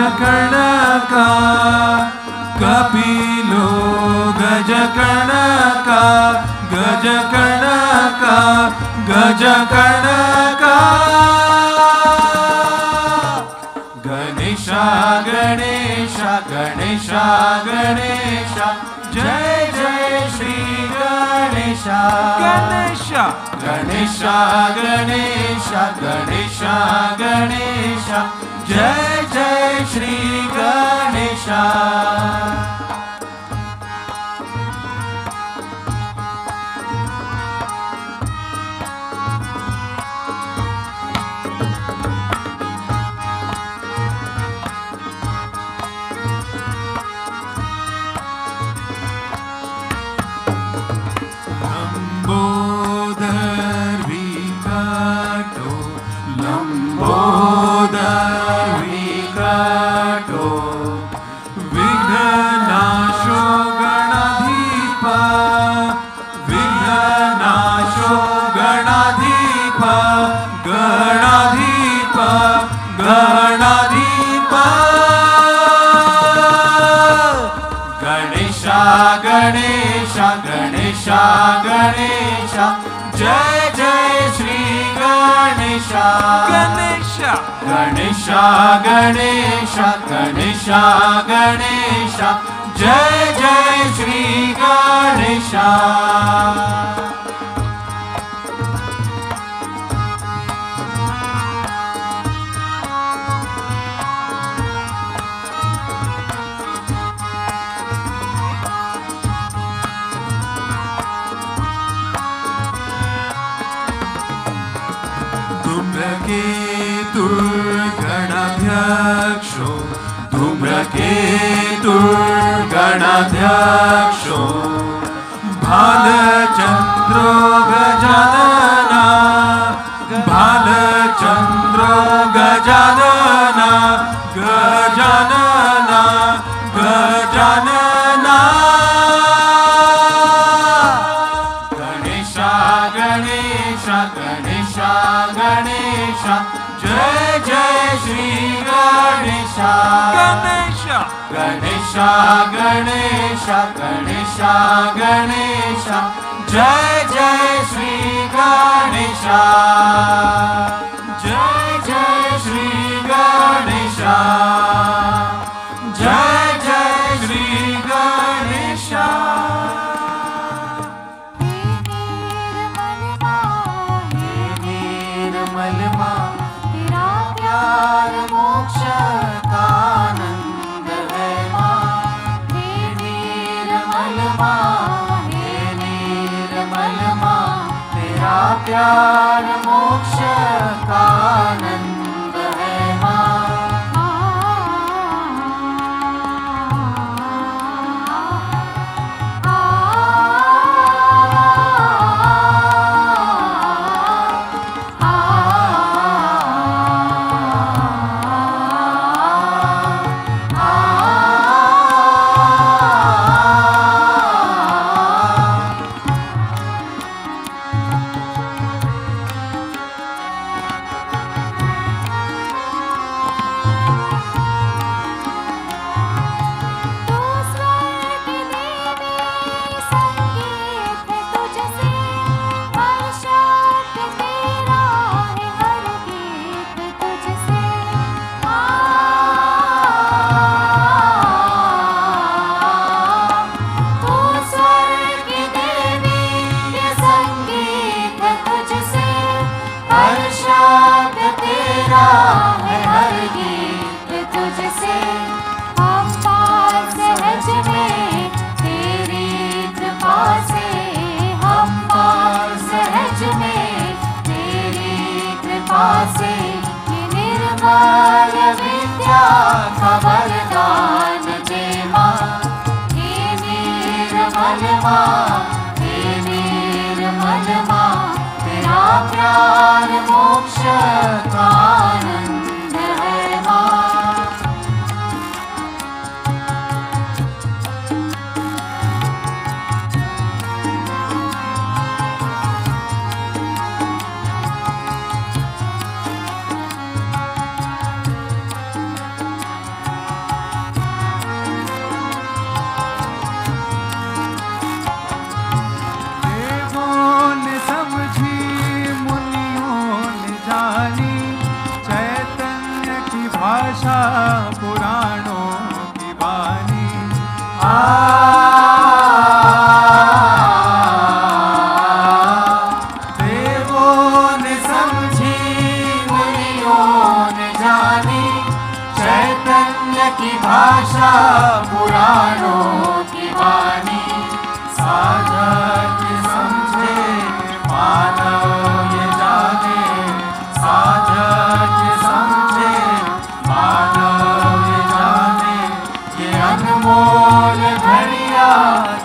गजकर्णका कपिलो गजकर्णका गजकर्णका गजकर्णका गणेशा गणेशा गणेशा गणेशा जय जय श्री गणेशा गणेशा गणेशा गणेशा गणेशा गणेशा जय जय श्री गणेशा गणेशा गणेशा गणेशा जय जय श्री गणेशा गणेशा गणेशा गणेशा गणेशा गणेशा जय जय श्री गणेशा धूम्रकेतुर्गणाध्यक्षो भालचन्द्रो गजानना भालचन्द्रो गजानना गजानना गजानना गणेशा गणेशा गणेशा गणेशा जय जय श्री गणेशा गणेशा गणेशा गणेशा गणेशा गणेशा जय जय श्री गणेशा जय जय श्री गणेशा जय जय श्री गणेशा मोक्ष का आनंद है माँ हे निर्मल माँ हे निर्मल माँ तेरा प्यार मोक्ष का आनंद है माँ प्यार मोक्ष का आनंद है माँ भाषा पुराणों की वाणी। देवों ने समझी, मुनियों ने जानी, चैतन्य की भाषा पुराणों की वाणी। साधक समझे मानव ये जाने, साधक समझे मानव ये जाने, ये अनमोल घड़िया,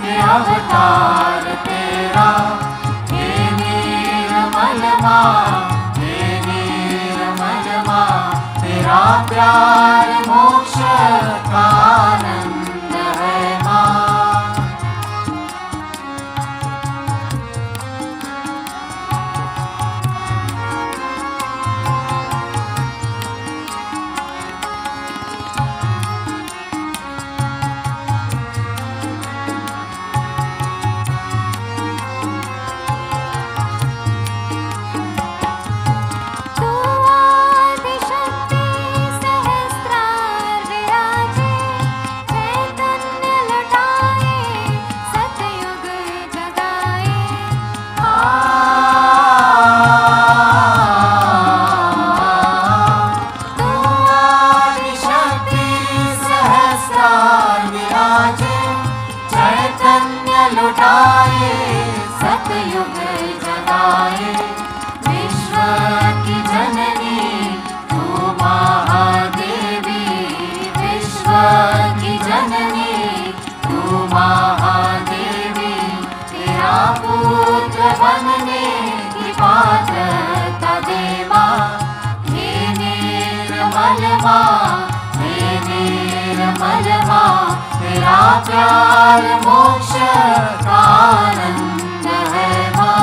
ये अवतार तेरा, हे नीरमलमा, हे नीरमलमा। तेरा प्यार मोक्ष का आनंद है माँ। लुटाए सतयुग जगाए। विश्व की जननी तू महादेवी, विश्व की जननी तू महादेवी। तेरा पुत्र बनने की पात्रता दे माँ, हे निर्मल माँ, हे निर्मल माँ। तेरा प्यार मोक्ष का आनंद है माँ।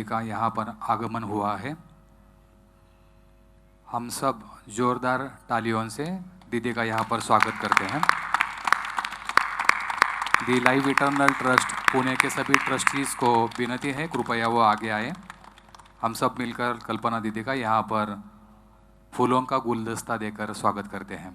का यहाँ पर आगमन हुआ है। हम सब जोरदार तालियों से दीदी का यहाँ पर स्वागत करते हैं। The live eternal trust Pune के सभी ट्रस्टीज़ को विनती है कृपया वो आगे आए। हम सब मिलकर कल्पना दीदी का यहाँ पर फूलों का गुलदस्ता देकर स्वागत करते हैं।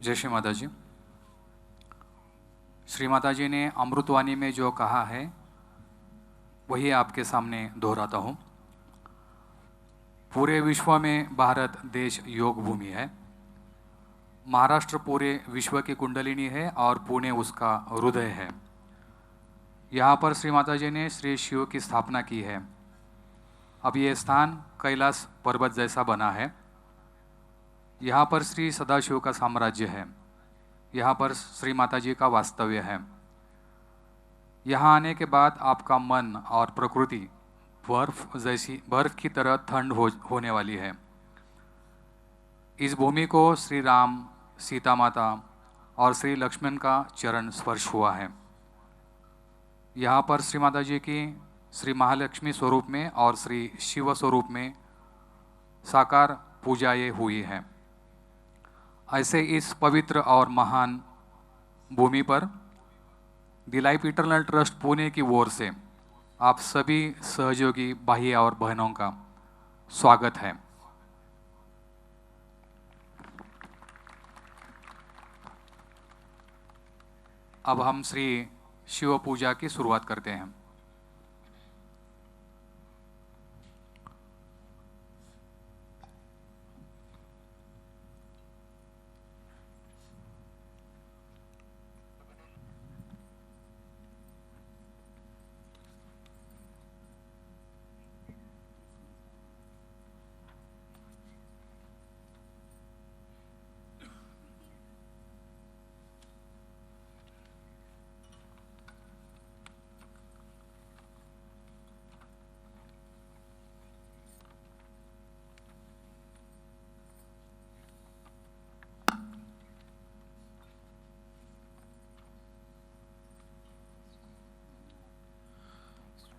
जय श्री माता जी। श्री माता जी ने अमृतवाणी में जो कहा है वही आपके सामने दोहराता हूँ। पूरे विश्व में भारत देश योग भूमि है। महाराष्ट्र पूरे विश्व की कुंडलिनी है और पुणे उसका हृदय है। यहाँ पर श्री माता जी ने श्री शिव की स्थापना की है। अब ये स्थान कैलाश पर्वत जैसा बना है। यहाँ पर श्री सदाशिव का साम्राज्य है। यहाँ पर श्री माता जी का वास्तव्य है। यहाँ आने के बाद आपका मन और प्रकृति बर्फ की तरह ठंड होने वाली है। इस भूमि को श्री राम, सीता माता और श्री लक्ष्मण का चरण स्पर्श हुआ है। यहाँ पर श्री माता जी की श्री महालक्ष्मी स्वरूप में और श्री शिव स्वरूप में साकार पूजाएं हुई हैं। ऐसे इस पवित्र और महान भूमि पर दी लाइफ इटर्नल ट्रस्ट पुणे की ओर से आप सभी सहयोगी भाई और बहनों का स्वागत है। अब हम श्री शिव पूजा की शुरुआत करते हैं।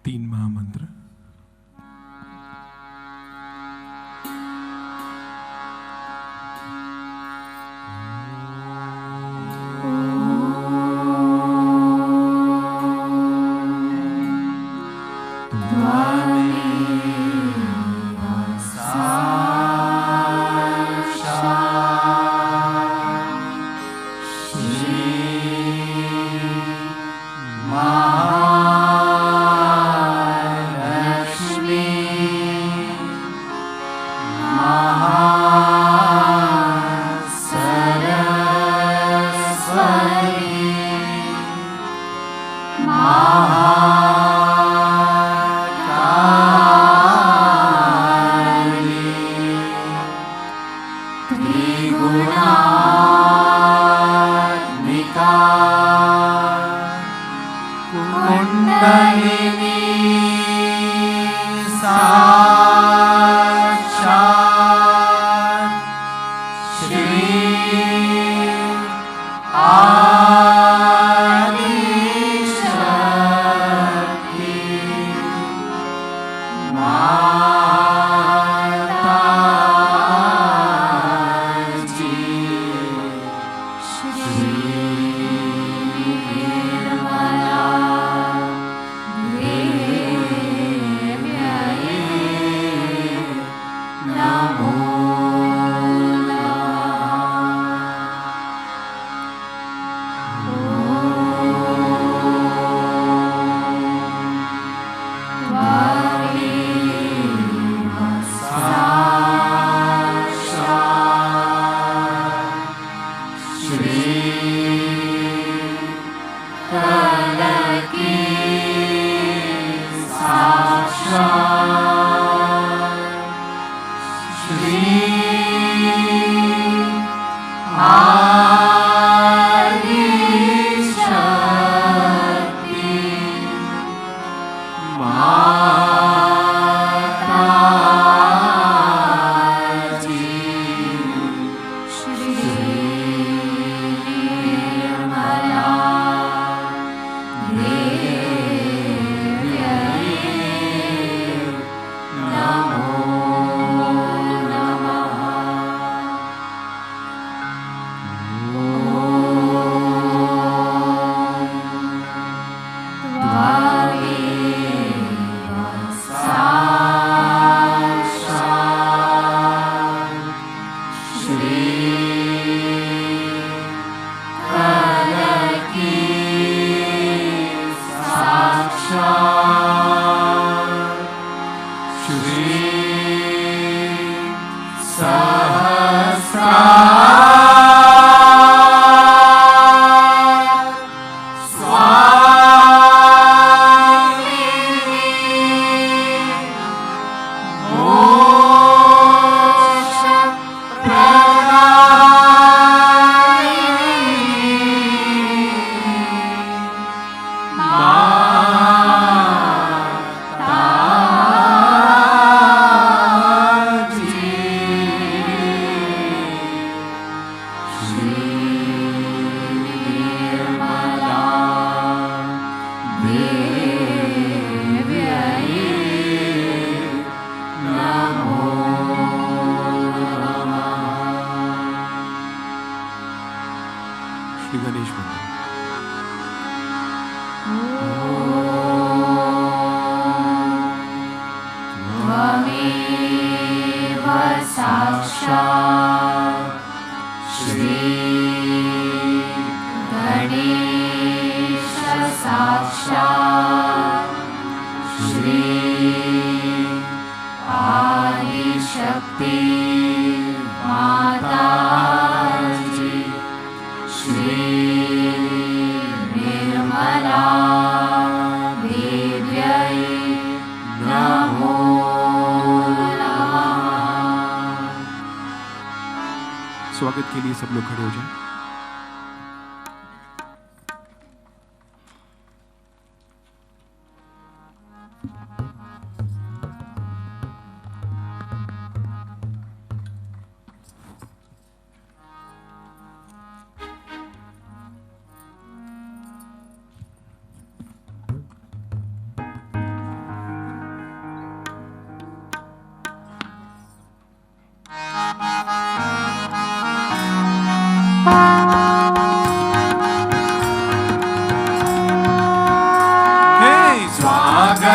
तीन महामंत्र। स्वागत के लिए सब लोग खड़े हो जाएं।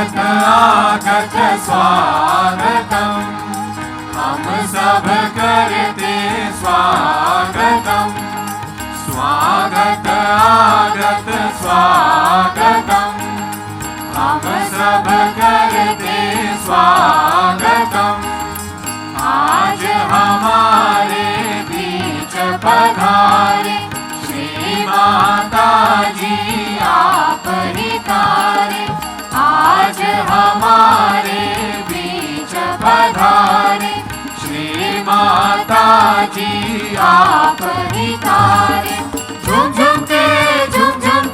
स्वागत स्वागतम हम सब करते स्वागतम स्वागत आगत स्वागतम हम सब करते स्वागतम आज हमारे बीच पधारे श्री माता जी आप ही तारे आज हमारे बीच पधारे श्री माता जी आप ही तारे झूम झूम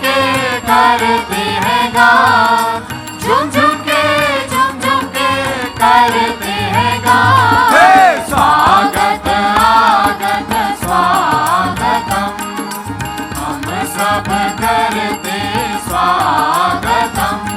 के करते हैं गान झूम झूम के करते हैं गान स्वागत आगत स्वागतम हम सब करते स्वागतम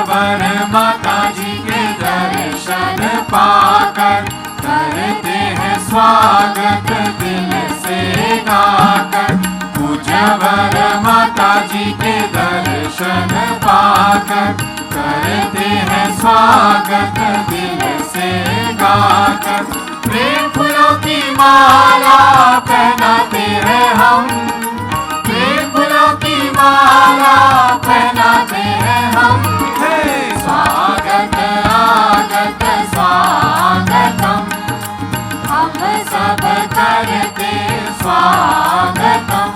वर माता जी के दर्शन पाकर करते हैं स्वागत दिल से गाकर पूज्यवर माता जी के दर्शन पाकर करते हैं स्वागत दिल से गाकर प्रेम फूलों की माला पहनाते हैं हम प्रेम फूलों की माला पहनाते हम, हे स्वागत आगत स्वागतम, हम सब करते स्वागतम।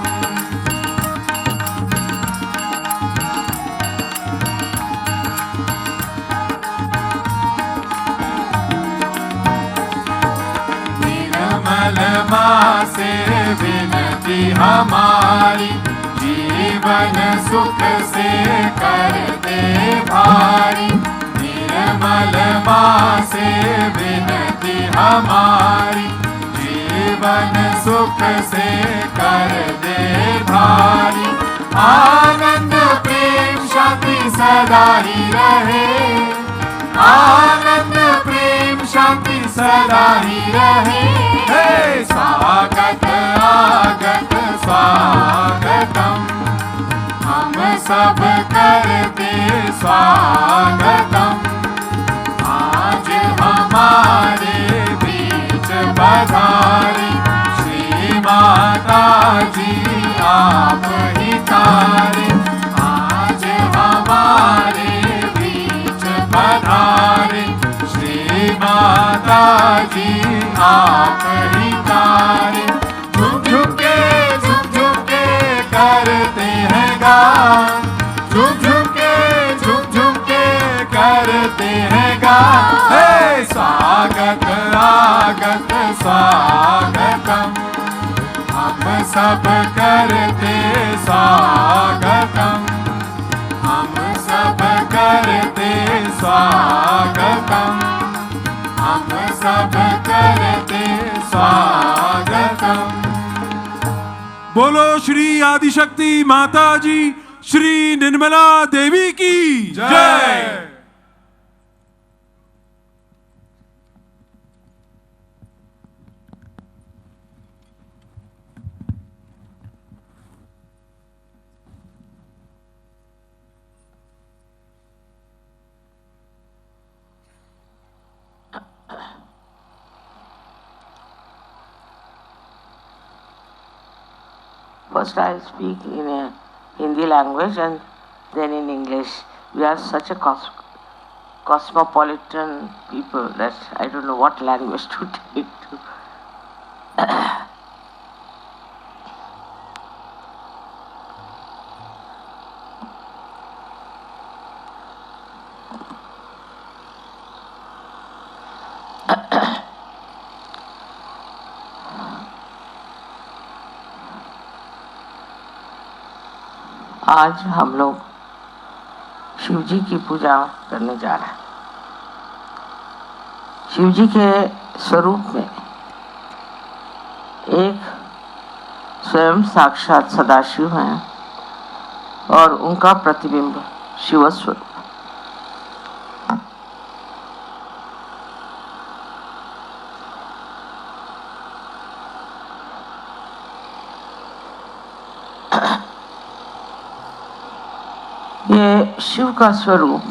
निर्मल माँ से विनती हमारी, जीवन सुख से कर दे भारी। निर्मल माँ से विनती हमारी, जीवन सुख से कर दे भारी। आनंद प्रेम शांति सदा ही रहे, आनंद प्रेम शांति सदा ही रहे। हे स्वागत आगत स्वागतम, हम सब करते स्वागतम। आज हमारे बीच पधारी श्री माता जी आप ही तारे। आज हमारे बीच पधारे श्री माता जी आप ही तारे। झुम झुम के करते हैं गान, झुम झुम के करते हैं गान। हे स्वागत आगत स्वागतम, हम सब करते स्वागतम, हम सब करते स्वागतम, हम सब करते स्वागतम। बोलो श्री आदिशक्ति माता जी श्री निर्मला देवी की जय। First I speak in a Hindi language and then in English. We are such a cosmopolitan people that I don't know what language to take to. आज हम लोग शिव जी की पूजा करने जा रहे हैं। शिव जी के स्वरूप में एक स्वयं साक्षात सदाशिव हैं और उनका प्रतिबिंब शिव स्वरूप। ये शिव का स्वरूप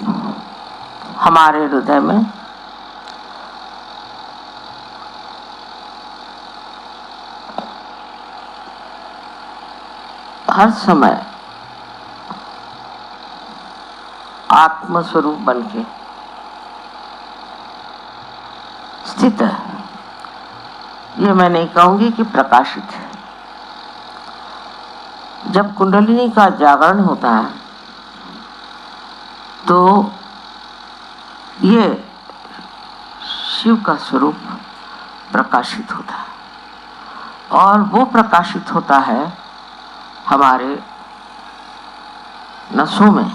हमारे हृदय में हर समय आत्म स्वरूप बन के स्थित है। ये मैं नहीं कहूंगी कि प्रकाशित है। जब कुंडलिनी का जागरण होता है तो ये शिव का स्वरूप प्रकाशित होता है और वो प्रकाशित होता है हमारे नसों में।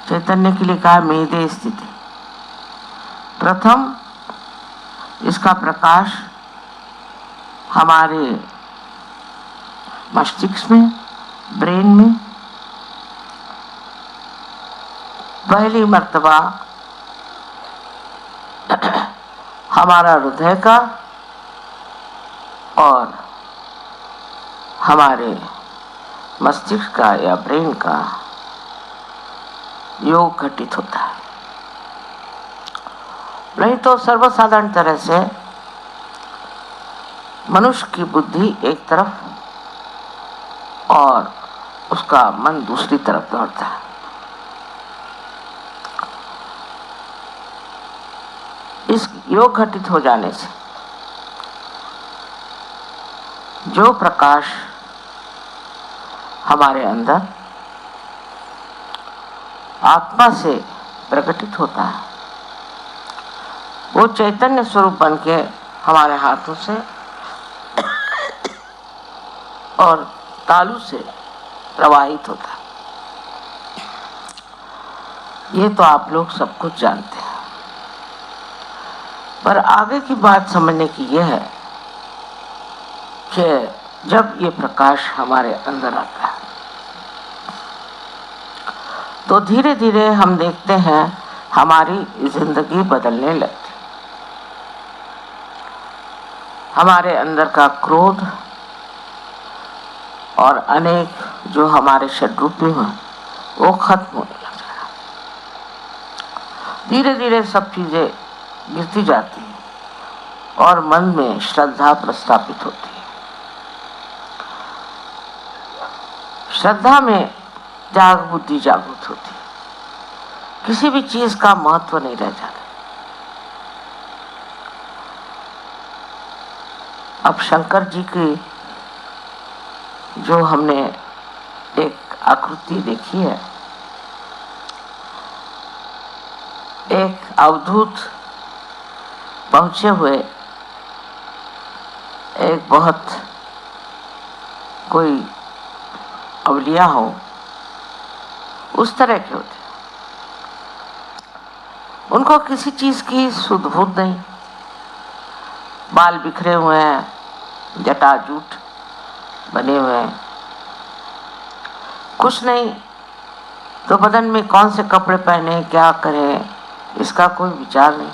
चैतन्य के लिए कहा मेदे स्थिति। प्रथम इसका प्रकाश हमारे मस्तिष्क में, ब्रेन में पहली मर्तबा हमारा हृदय का और हमारे मस्तिष्क का या ब्रेन का योग घटित होता है। नहीं तो सर्वसाधारण तरह से मनुष्य की बुद्धि एक तरफ और उसका मन दूसरी तरफ दौड़ता है। इस योग घटित हो जाने से जो प्रकाश हमारे अंदर आत्मा से प्रकटित होता है, वो चैतन्य स्वरूप बन के हमारे हाथों से और तालू से प्रवाहित होता है। ये तो आप लोग सब कुछ जानते हैं, पर आगे की बात समझने की यह है कि जब ये प्रकाश हमारे अंदर आता है तो धीरे धीरे हम देखते हैं हमारी जिंदगी बदलने लगती। हमारे अंदर का क्रोध और अनेक जो हमारे षड्रूपी हैं वो खत्म होने लग जाएगा। धीरे धीरे सब चीजें गिरती जाती हैं और मन में श्रद्धा प्रस्थापित होती है। श्रद्धा में बुद्धि जागृत होती है, किसी भी चीज का महत्व नहीं रह जाता। अब शंकर जी की जो हमने एक आकृति देखी है, एक अवधूत पहुंचे हुए एक बहुत कोई अवलिया हो उस तरह के होते। उनको किसी चीज की सुध बुध नहीं, बाल बिखरे हुए हैं, जटाजूट बने हुए हैं, कुछ नहीं तो बदन में कौन से कपड़े पहने, क्या करें, इसका कोई विचार नहीं।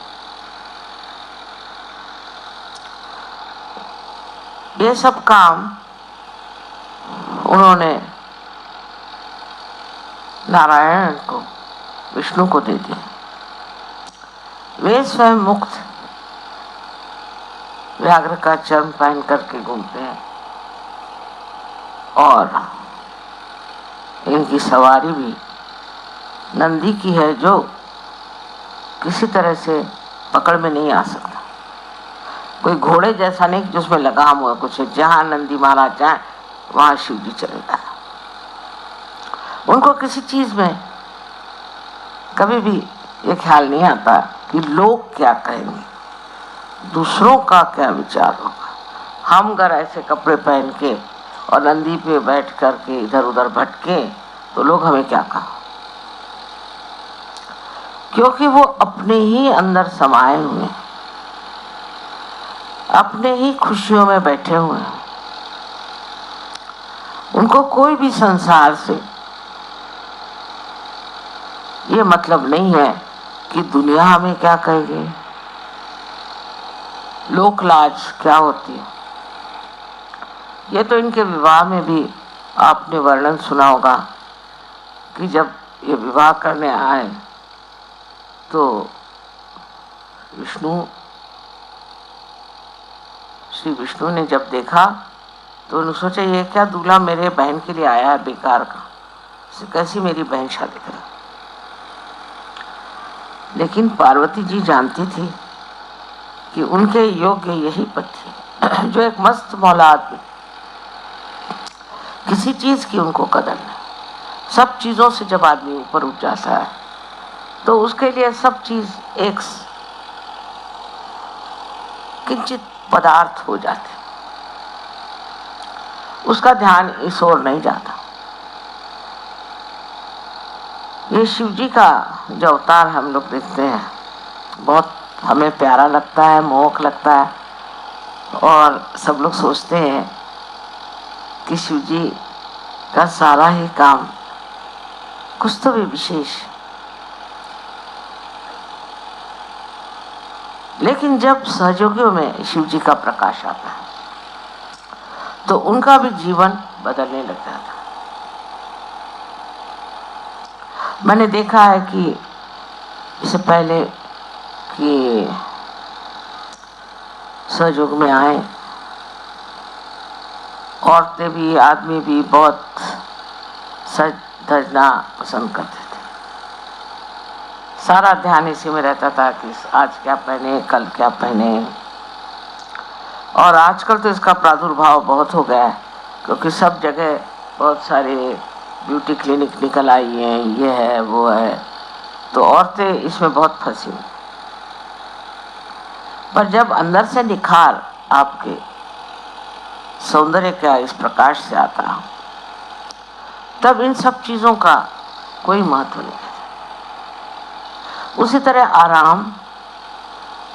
ये सब काम उन्होंने नारायण को, विष्णु को दे दिया। वे स्वयं मुक्त व्याघ्र का चर्म पहन करके घूमते हैं और इनकी सवारी भी नंदी की है, जो किसी तरह से पकड़ में नहीं आ सकता। कोई घोड़े जैसा नहीं जिसमें लगाम हुआ कुछ, जहां नंदी महाराज जाए वहां शिव जी चले जाए। उनको किसी चीज में कभी भी ये ख्याल नहीं आता कि लोग क्या कहेंगे, दूसरों का क्या विचार होगा। हम अगर ऐसे कपड़े पहन के और नंदी पे बैठ करके इधर उधर भटके तो लोग हमें क्या कहें, क्योंकि वो अपने ही अंदर समाये हुए हैं, अपने ही खुशियों में बैठे हुए हैं। उनको कोई भी संसार से ये मतलब नहीं है कि दुनिया हमें क्या कहेगी, लोक लाज क्या होती है। ये तो इनके विवाह में भी आपने वर्णन सुना होगा कि जब ये विवाह करने आए तो श्री विष्णु ने जब देखा तो उन्होंने सोचा ये क्या दूल्हा मेरे बहन के लिए आया है बेकार का, कैसी मेरी बहन शादी करे। लेकिन पार्वती जी जानती थी कि उनके योग्य यही पति जो एक मस्त मौला आदमी, किसी चीज की उनको कदर नहीं। सब चीजों से जब आदमी ऊपर उठ जाता है तो उसके लिए सब चीज एक किंचित पदार्थ हो जाते, उसका ध्यान इस ओर नहीं जाता। ये शिव जी का जो अवतार हम लोग देखते हैं बहुत हमें प्यारा लगता है, मोहक लगता है और सब लोग सोचते हैं कि शिव जी का सारा ही काम कुछ तो भी विशेष। लेकिन जब सहयोगियों में शिव जी का प्रकाश आता है तो उनका भी जीवन बदलने लग जाता है। मैंने देखा है कि इससे पहले कि सहयोग में आए, औरतें भी आदमी भी बहुत सज धजना पसंद करते थे। सारा ध्यान इसी में रहता था कि आज क्या पहने, कल क्या पहने। और आजकल तो इसका प्रादुर्भाव बहुत हो गया है, क्योंकि सब जगह बहुत सारे ब्यूटी क्लिनिक निकल आई हैं, ये है वो है, तो औरतें इसमें बहुत फंसी। पर जब अंदर से निखार आपके सौंदर्य का इस प्रकाश से आता, तब इन सब चीजों का कोई महत्व नहीं है। उसी तरह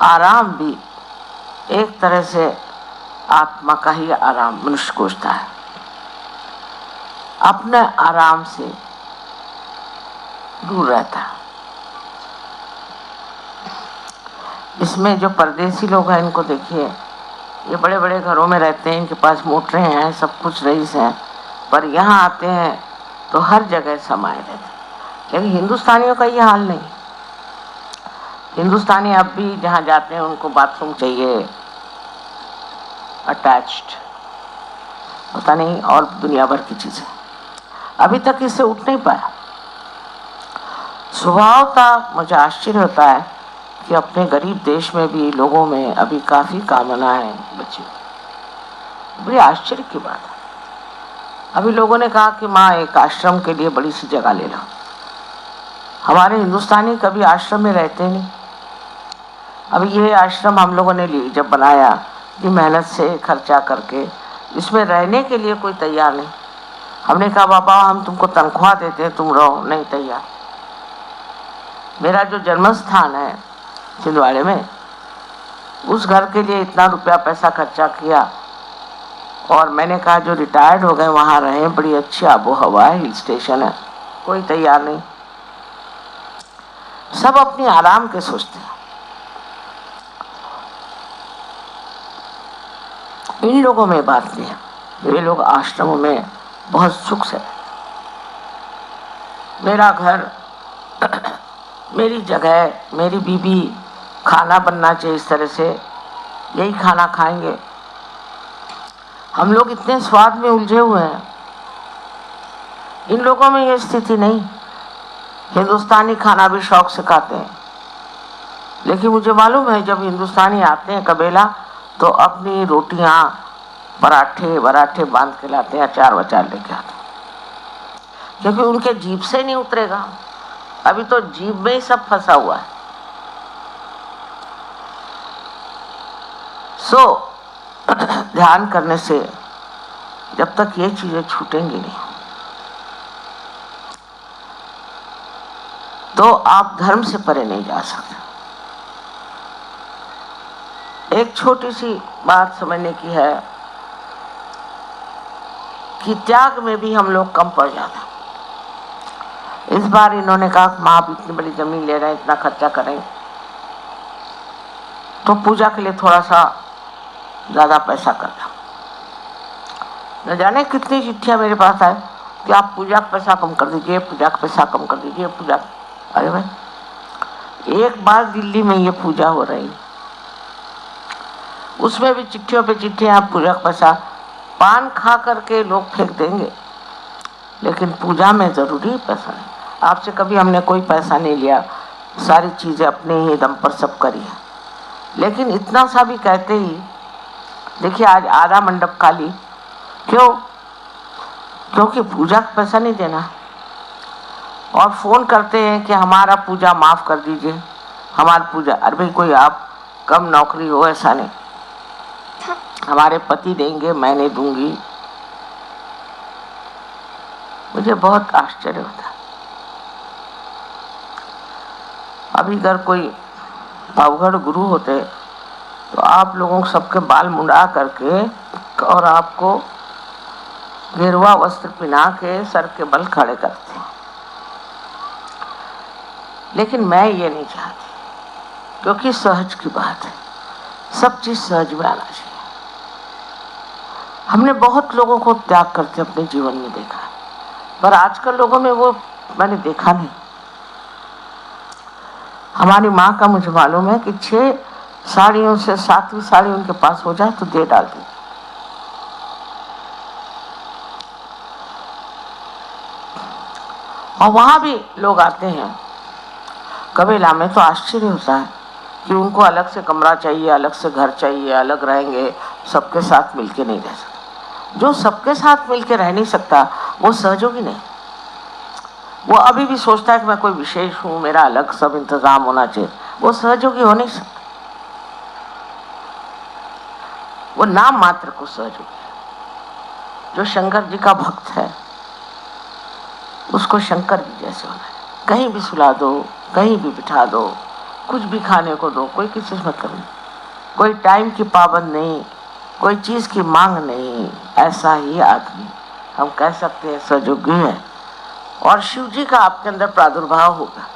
आराम भी एक तरह से आत्मा का ही आराम मनुष्य खोजता है। अपने आराम से दूर रहता है। इसमें जो परदेसी लोग हैं, इनको देखिए, ये बड़े बड़े घरों में रहते हैं, इनके पास मोटरें हैं, सब कुछ रईस हैं, पर यहाँ आते हैं तो हर जगह समाये रहते हैं। लेकिन हिंदुस्तानियों का ये हाल नहीं। हिंदुस्तानी अब भी जहाँ जाते हैं उनको बाथरूम चाहिए अटैच्ड, पता नहीं, और दुनिया भर की चीजें। अभी तक इससे उठ नहीं पाया। स्वभावतः मुझे आश्चर्य होता है कि अपने गरीब देश में भी लोगों में अभी काफी कामना है बच्चे। बड़ी आश्चर्य की बात है। अभी लोगों ने कहा कि माँ एक आश्रम के लिए बड़ी सी जगह ले लो। हमारे हिंदुस्तानी कभी आश्रम में रहते नहीं। अभी ये आश्रम हम लोगों ने जब बनाया, ये मेहनत से खर्चा करके, इसमें रहने के लिए कोई तैयार नहीं। हमने कहा बाबा हम तुमको तनख्वाह देते हैं, तुम रहो, नहीं तैयार। मेरा जो जन्म स्थान है छिंदवाड़े में, उस घर के लिए इतना रुपया पैसा खर्चा किया, और मैंने कहा जो रिटायर्ड हो गए वहाँ रहे, बड़ी अच्छी आबो हवा है, हिल स्टेशन है, कोई तैयार नहीं। सब अपनी आराम के सोचते हैं। इन लोगों में बात नहीं है। वे लोग आश्रमों में बहुत सुख से, मेरा घर मेरी जगह, मेरी बीबी, खाना बनना चाहिए इस तरह से, यही खाना खाएंगे। हम लोग इतने स्वाद में उलझे हुए हैं, इन लोगों में ये स्थिति नहीं। हिंदुस्तानी खाना भी शौक से खाते हैं, लेकिन मुझे मालूम है जब हिंदुस्तानी आते हैं कबेला, तो अपनी रोटियां पराठे बांध के लाते हैं, अचार वचार लेके आते हैं, क्योंकि उनके जीभ से नहीं उतरेगा। अभी तो जीभ में ही सब फंसा हुआ है। ध्यान करने से जब तक ये चीजें छूटेंगी नहीं, तो आप धर्म से परे नहीं जा सकते। एक छोटी सी बात समझने की है कि त्याग में भी हम लोग कम पड़ जाते हैं। इस बार इन्होंने कहा माँ आप इतनी बड़ी जमीन ले रहे हैं, इतना खर्चा करें, तो पूजा के लिए थोड़ा सा ज्यादा पैसा कर दो। न जाने कितनी चिट्ठियां मेरे पास आए कि आप पूजा का पैसा कम कर दीजिए, पूजा का पैसा कम कर दीजिए, पूजा। अरे भाई, एक बार दिल्ली में ये पूजा हो रही, उसमें भी चिट्ठियों पे चिट्ठियां, पूजा का पैसा। पान खा करके लोग फेंक देंगे, लेकिन पूजा में जरूरी पैसा नहीं। आपसे कभी हमने कोई पैसा नहीं लिया, सारी चीजें अपने ही दम पर सब करी है। लेकिन इतना सा भी कहते ही, देखिए आज आधा मंडप खाली, क्यों? क्योंकि पूजा का पैसा नहीं देना। और फोन करते हैं कि हमारा पूजा माफ कर दीजिए, हमारी पूजा। अरे भाई कोई आप कम नौकरी हो, ऐसा नहीं, हमारे पति देंगे, मैं नहीं दूंगी। मुझे बहुत आश्चर्य होता है। अभी अगर कोई अवगढ़ गुरु होते तो आप लोगों को सबके बाल मुंडा करके और आपको गेरुआ वस्त्र पहना के सर के बल खड़े करते। लेकिन मैं ये नहीं चाहती, क्योंकि सहज की बात है, सब चीज सहज में आना चाहिए। हमने बहुत लोगों को त्याग करते अपने जीवन में देखा, पर आजकल लोगों में वो मैंने देखा नहीं। हमारी माँ का मुझे मालूम है कि 6 साड़ियों से 7वीं साड़ी उनके पास हो जाए तो दे डालती। और वहां भी लोग आते हैं कबीला में तो आश्चर्य होता है कि उनको अलग से कमरा चाहिए, अलग से घर चाहिए, अलग रहेंगे, सबके साथ मिलके नहीं रह सकते। जो सबके साथ मिलके रह नहीं सकता वो सहयोगी नहीं। वो अभी भी सोचता है कि मैं कोई विशेष हूँ, मेरा अलग सब इंतजाम होना चाहिए, वो सहयोगी हो नहीं सकता। वो नाम मात्र को सहयोगी है। जो शंकर जी का भक्त है उसको शंकर जी जैसे होना है। कहीं भी सुला दो, कहीं भी बिठा दो, कुछ भी खाने को दो, कोई किसी से मतलब नहीं, कोई टाइम की पाबंद नहीं, कोई चीज की मांग नहीं। ऐसा ही आदमी हम कह सकते हैं सहयोगी है। और शिव जी का आपके अंदर प्रादुर्भाव होगा।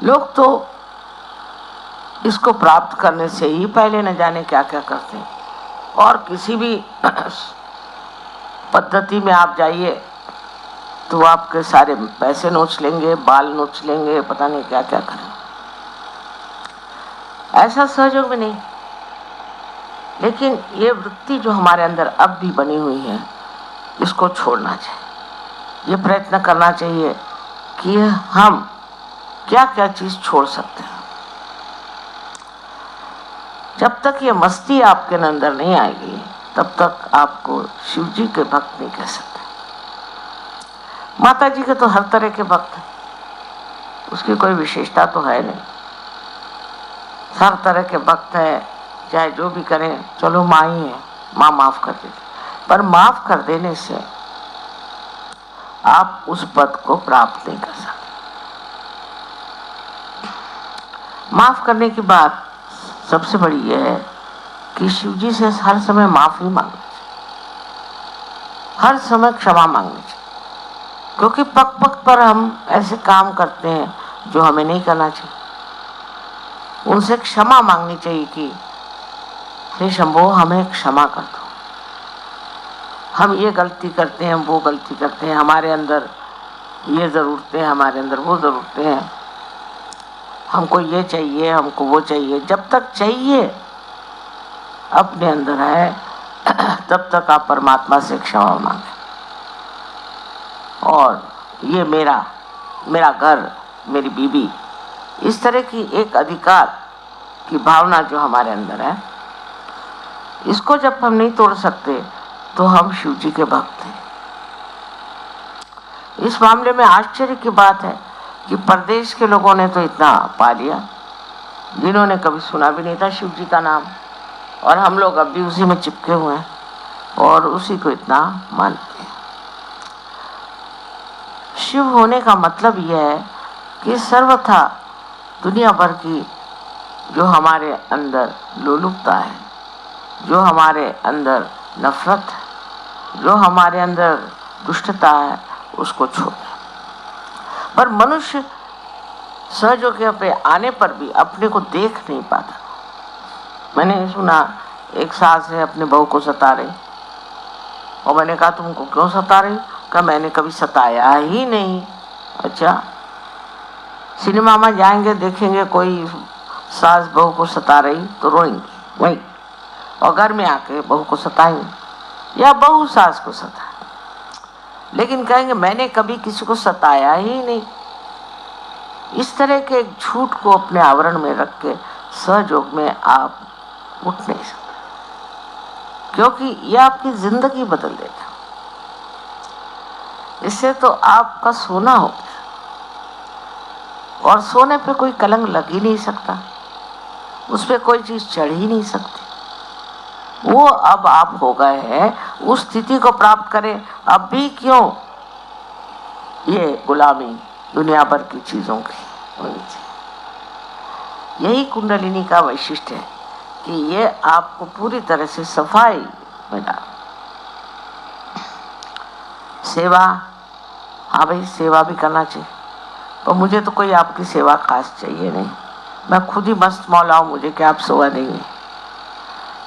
लोग तो इसको प्राप्त करने से ही पहले न जाने क्या क्या करते हैं। और किसी भी पद्धति में आप जाइए तो आपके सारे पैसे नोच लेंगे, बाल नोच लेंगे, पता नहीं क्या क्या करें। ऐसा सहयोग भी नहीं। लेकिन ये वृत्ति जो हमारे अंदर अब भी बनी हुई है, इसको छोड़ना चाहिए। ये प्रयत्न करना चाहिए कि हम क्या क्या चीज छोड़ सकते हैं। जब तक ये मस्ती आपके अंदर नहीं आएगी तब तक आपको शिव जी के भक्त नहीं कह सकते। माता जी के तो हर तरह के भक्त हैं, उसकी कोई विशेषता तो है नहीं। हर तरह के भक्त है, चाहे जो भी करें, चलो माँ ही है, माँ माफ कर देती। पर माफ कर देने से आप उस पद को प्राप्त नहीं कर सकते। माफ करने की बात सबसे बड़ी यह है कि शिव जी से हर समय माफी मांगनी चाहिए, हर समय क्षमा मांगनी चाहिए। क्योंकि पग पग पर हम ऐसे काम करते हैं जो हमें नहीं करना चाहिए। उनसे क्षमा मांगनी चाहिए कि हे शंभो, हमें क्षमा कर दो, हम ये गलती करते हैं, वो गलती करते हैं, हमारे अंदर ये ज़रूरतें हैं, हमारे अंदर वो ज़रूरतें हैं, हमको ये चाहिए, हमको वो चाहिए। जब तक चाहिए अपने अंदर है तब तक आप परमात्मा से क्षमा मांगे। और ये मेरा घर, मेरी बीवी, इस तरह की एक अधिकार की भावना जो हमारे अंदर है, इसको जब हम नहीं तोड़ सकते तो हम शिव जी के भक्त हैं। इस मामले में आश्चर्य की बात है कि प्रदेश के लोगों ने तो इतना पा लिया, जिन्होंने कभी सुना भी नहीं था शिव जी का नाम, और हम लोग अब भी उसी में चिपके हुए हैं और उसी को इतना मानते हैं। शिव होने का मतलब यह है कि सर्वथा दुनिया भर की जो हमारे अंदर लोलुपता है, जो हमारे अंदर नफरत है, जो हमारे अंदर दुष्टता है, उसको छोड़। पर मनुष्य सहयोगी पे आने पर भी अपने को देख नहीं पाता। मैंने सुना एक सास है अपने बहू को सता रही, और मैंने कहा तुमको क्यों सता रही? कहा मैंने कभी सताया ही नहीं। अच्छा, सिनेमा में जाएंगे, देखेंगे कोई सास बहू को सता रही तो रोएंगे वही, और घर में आके बहू को सताएंगे या बहू सास को सताए, लेकिन कहेंगे मैंने कभी किसी को सताया ही नहीं। इस तरह के एक झूठ को अपने आवरण में रख के सहयोग में आप उठ नहीं सकते, क्योंकि यह आपकी जिंदगी बदल देगा। इससे तो आपका सोना हो गया, और सोने पे कोई कलंक लग ही नहीं सकता, उस पे कोई चीज चढ़ ही नहीं सकती। वो अब आप हो गए हैं, उस स्थिति को प्राप्त करें। अब भी क्यों ये गुलामी दुनिया भर की चीजों की होनी चाहिए। यही कुंडलिनी का वैशिष्ट्य है कि ये आपको पूरी तरह से सफाई में डाल। सेवा, हाँ भाई सेवा भी करना चाहिए, पर मुझे तो कोई आपकी सेवा खास चाहिए नहीं, मैं खुद ही मस्त मौला हूँ, मुझे क्या आप सेवा देंगे।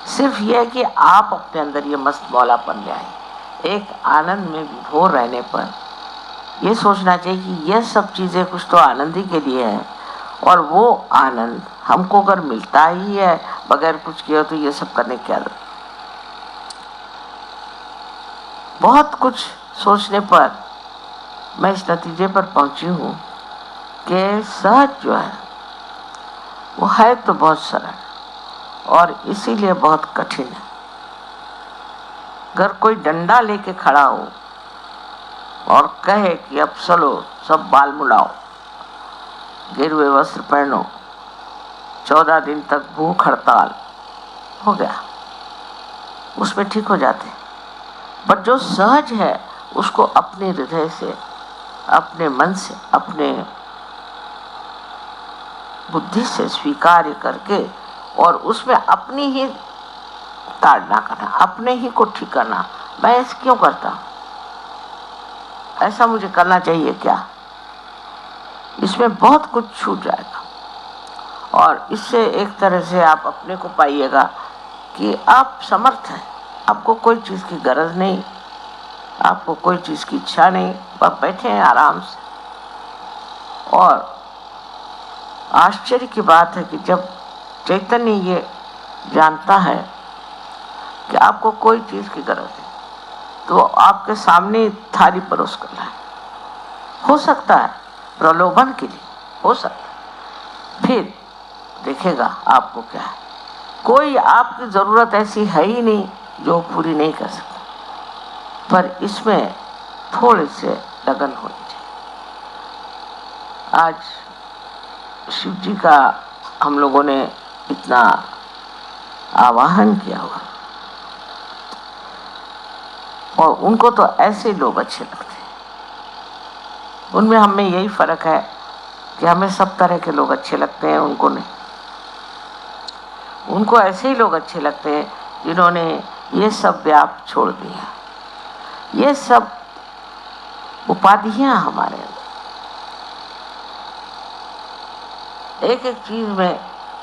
सिर्फ यह है कि आप अपने अंदर ये मस्त मौलापन ले आए। एक आनंद में विभोर रहने पर ये सोचना चाहिए कि यह सब चीज़ें कुछ तो आनंद ही के लिए है, और वो आनंद हमको अगर मिलता ही है बगैर कुछ किया तो ये सब करने क्या जरूरत। बहुत कुछ सोचने पर मैं इस नतीजे पर पहुंची हूँ कि सहज जो है वो है तो बहुत सरल और इसीलिए बहुत कठिन है। अगर कोई डंडा लेके खड़ा हो और कहे कि अब चलो सब बाल मुड़ाओ, गिरवे वस्त्र पहनो, 14 दिन तक भूख हड़ताल, हो गया, उसमें ठीक हो जाते। पर जो सहज है उसको अपने हृदय से, अपने मन से, अपने बुद्धि से स्वीकार करके और उसमें अपनी ही ताड़ना करना, अपने ही को ठीक करना। मैं ऐसे क्यों करता, ऐसा मुझे करना चाहिए क्या, इसमें बहुत कुछ छूट जाएगा। और इससे एक तरह से आप अपने को पाइएगा कि आप समर्थ हैं, आपको कोई चीज़ की गरज नहीं, आपको कोई चीज़ की इच्छा नहीं, आप बैठे हैं आराम से। और आश्चर्य की बात है कि जब चैतन्य ये जानता है कि आपको कोई चीज़ की गरज है तो आपके सामने थाली परोस कर लाए। हो सकता है प्रलोभन के लिए, हो सकता है, फिर देखेगा आपको क्या है। कोई आपकी ज़रूरत ऐसी है ही नहीं जो पूरी नहीं कर सकता, पर इसमें थोड़े से लगन होनी चाहिए। आज शिव जी का हम लोगों ने इतना आवाहन किया हुआ, और उनको तो ऐसे लोग अच्छे लगते हैं। उनमें हमें यही फर्क है कि हमें सब तरह के लोग अच्छे लगते हैं, उनको नहीं। उनको ऐसे ही लोग अच्छे लगते हैं जिन्होंने ये सब व्याप छोड़ दिया। ये सब उपाधियां हमारे अंदर, एक एक चीज में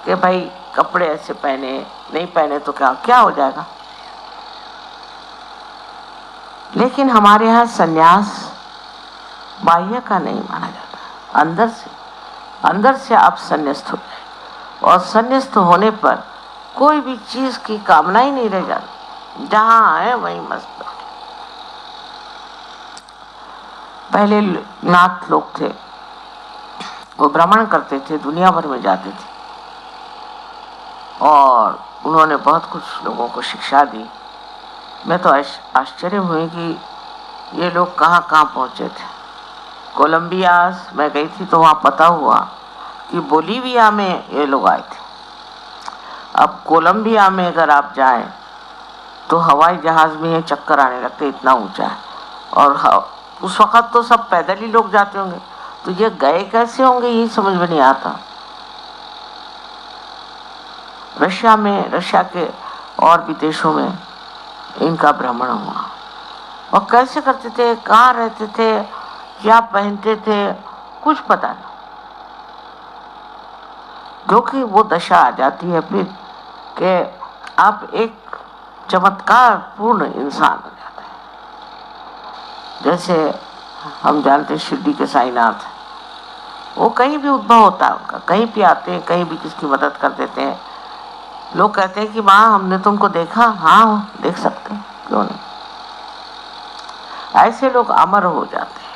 कि भाई कपड़े ऐसे पहने, नहीं पहने तो क्या हो जाएगा। लेकिन हमारे यहाँ सन्यास बाह्य का नहीं माना जाता, अंदर से आप संन्यास्त हो जाए, और संन्यास्त होने पर कोई भी चीज की कामना ही नहीं रह जाती, जहाँ आए वहीं मस्त बैठे। पहले नाथ लोग थे, वो भ्रमण करते थे, दुनिया भर में जाते थे, और उन्होंने बहुत कुछ लोगों को शिक्षा दी। मैं तो आश्चर्य हुई कि ये लोग कहाँ कहाँ पहुँचे थे। कोलंबिया मैं गई थी तो वहाँ पता हुआ कि बोलीविया में ये लोग आए थे। अब कोलंबिया में अगर आप जाएं तो हवाई जहाज़ में ये चक्कर आने लगते, इतना ऊंचा है। और उस वक़्त तो सब पैदल ही लोग जाते होंगे, तो ये गए कैसे होंगे ये समझ में नहीं आता। रशिया में, रशिया के और भी देशों में इनका भ्रमण हुआ, और कैसे करते थे, कहाँ रहते थे, क्या पहनते थे, कुछ पता नहीं। क्योंकि वो दशा आ जाती है फिर कि आप एक चमत्कार पूर्ण इंसान हो जाते हैं। जैसे हम जानते हैं शिरडी के साईनाथ, वो कहीं भी उद्भव होता है उनका, कहीं भी आते हैं, कहीं भी किसकी मदद कर देते हैं। लोग कहते हैं कि माँ हमने तुमको देखा, हाँ देख सकते हैं, क्यों नहीं। ऐसे लोग अमर हो जाते हैं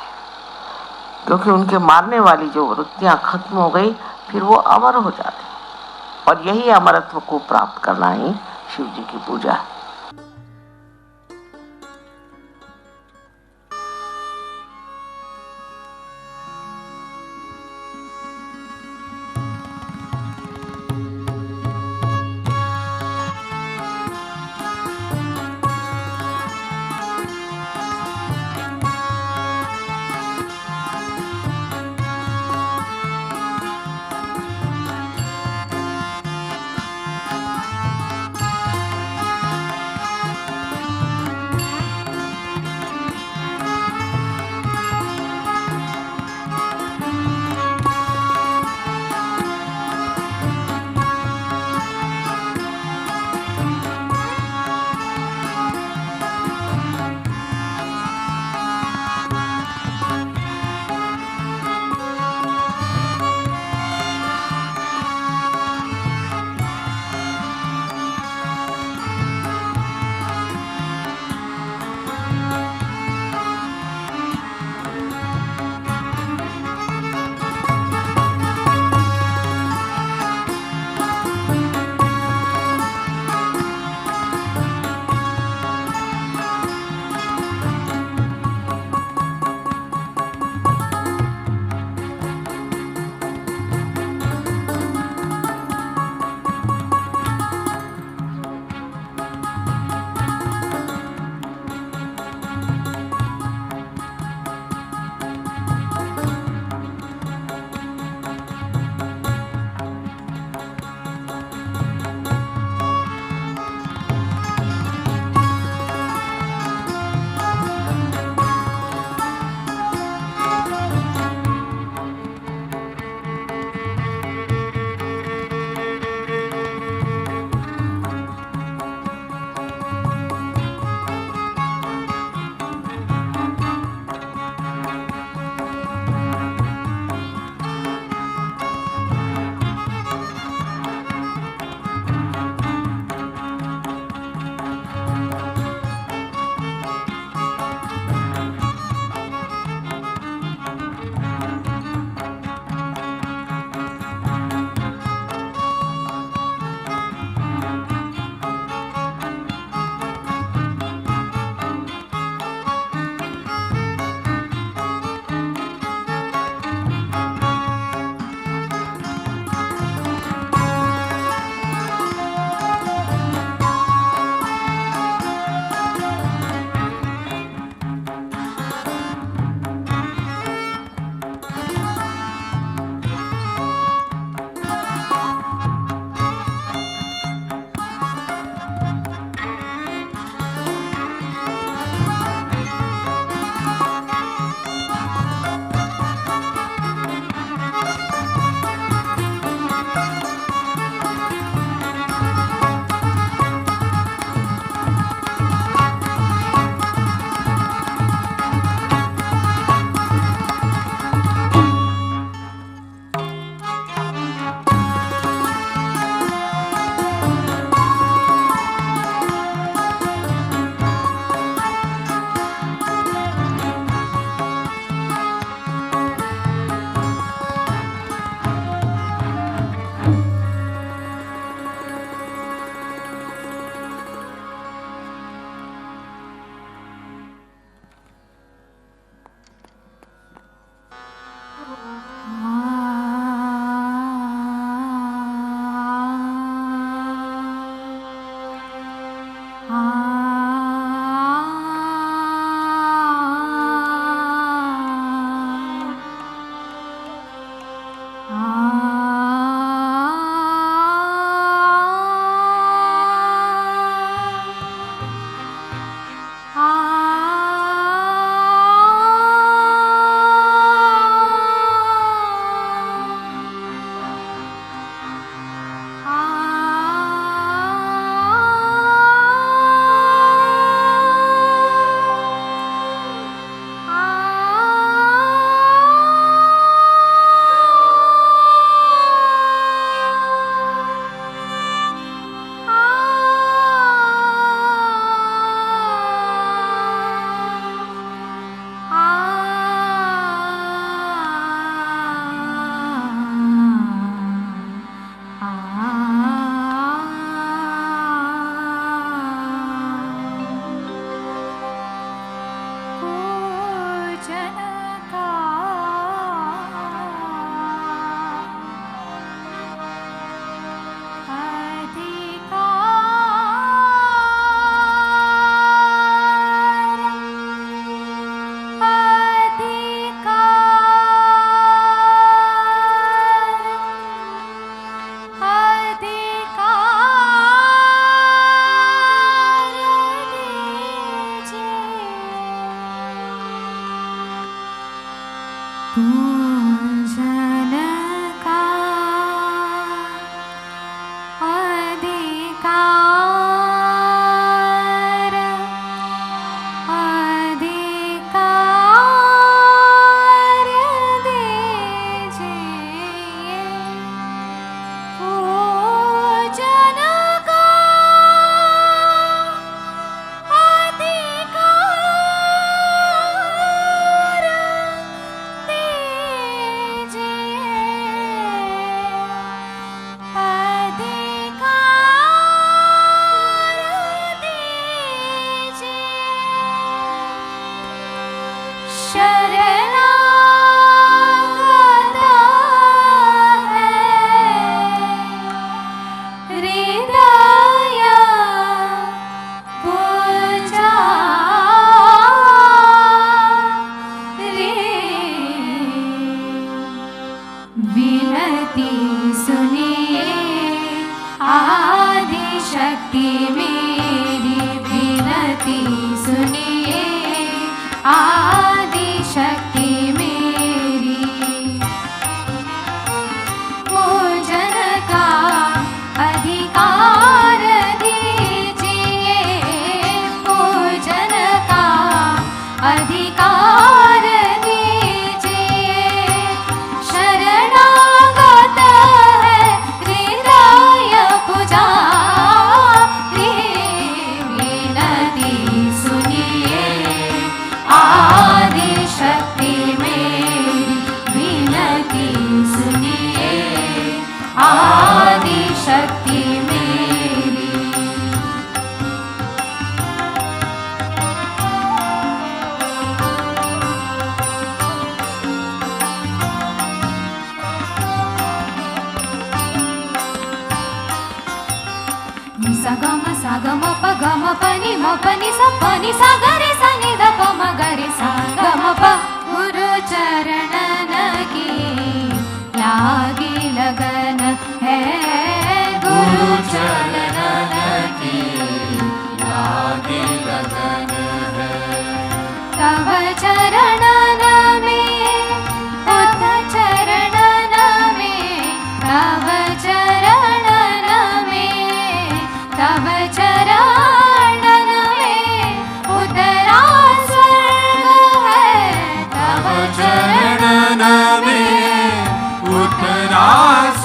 क्योंकि उनके मारने वाली जो वृत्तियां खत्म हो गई, फिर वो अमर हो जाते हैं। और यही अमरत्व को प्राप्त करना ही शिव जी की पूजा है।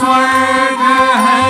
स्वर्ग है।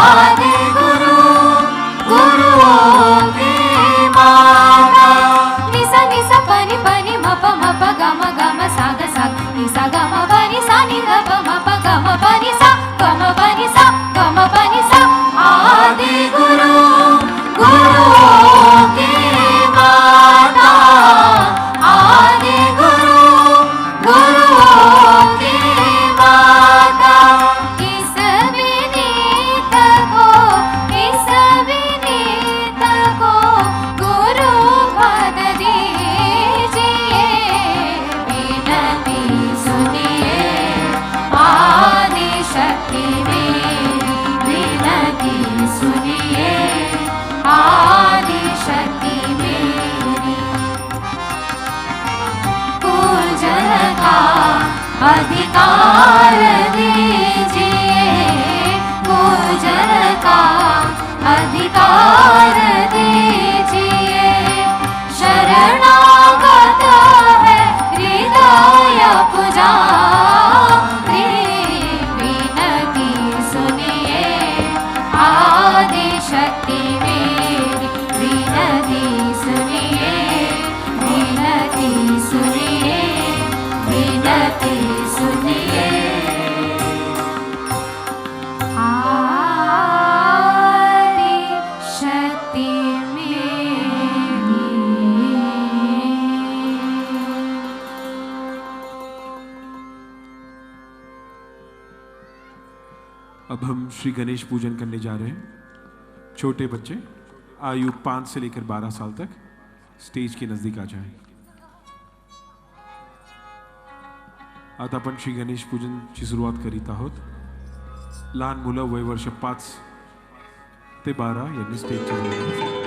आदि गुरु गुरुओं की माता। निसा निसा पनि पनि मप मप गम गम साग साग निसा गम पनि सा नि गप मप गम पनि सा गम पनि सा गम पनि सा। आदि गुरु गुरुओं की माता। आदि गुरु गुरुओं की माता। इस विनीत को गुरु पद दीजिए। विनती सुनिए आदि शक्ति मेरी। विनती सुनिए आदि शक्ति मेरी। पूजन का अधिकार दीजिए। पूजन का अधिकार दीजिए। शरणागत है हृदय पुजारी। विनती सुनिए आदि शक्ति मेरी। विनती सुनिए विनती सुनिए विनती सुनिए। आदि शक्ति मेरी। अब हम श्री गणेश पूजन करने जा रहे हैं। छोटे बच्चे आयु 5 से लेकर 12 साल तक स्टेज के नजदीक आ जाएं। आता आपण श्री गणेश पूजनची सुरुवात करीत आहोत। लहान मुलं वय वर्ष 5 ते 12 यांनी स्टेजच्या जवळ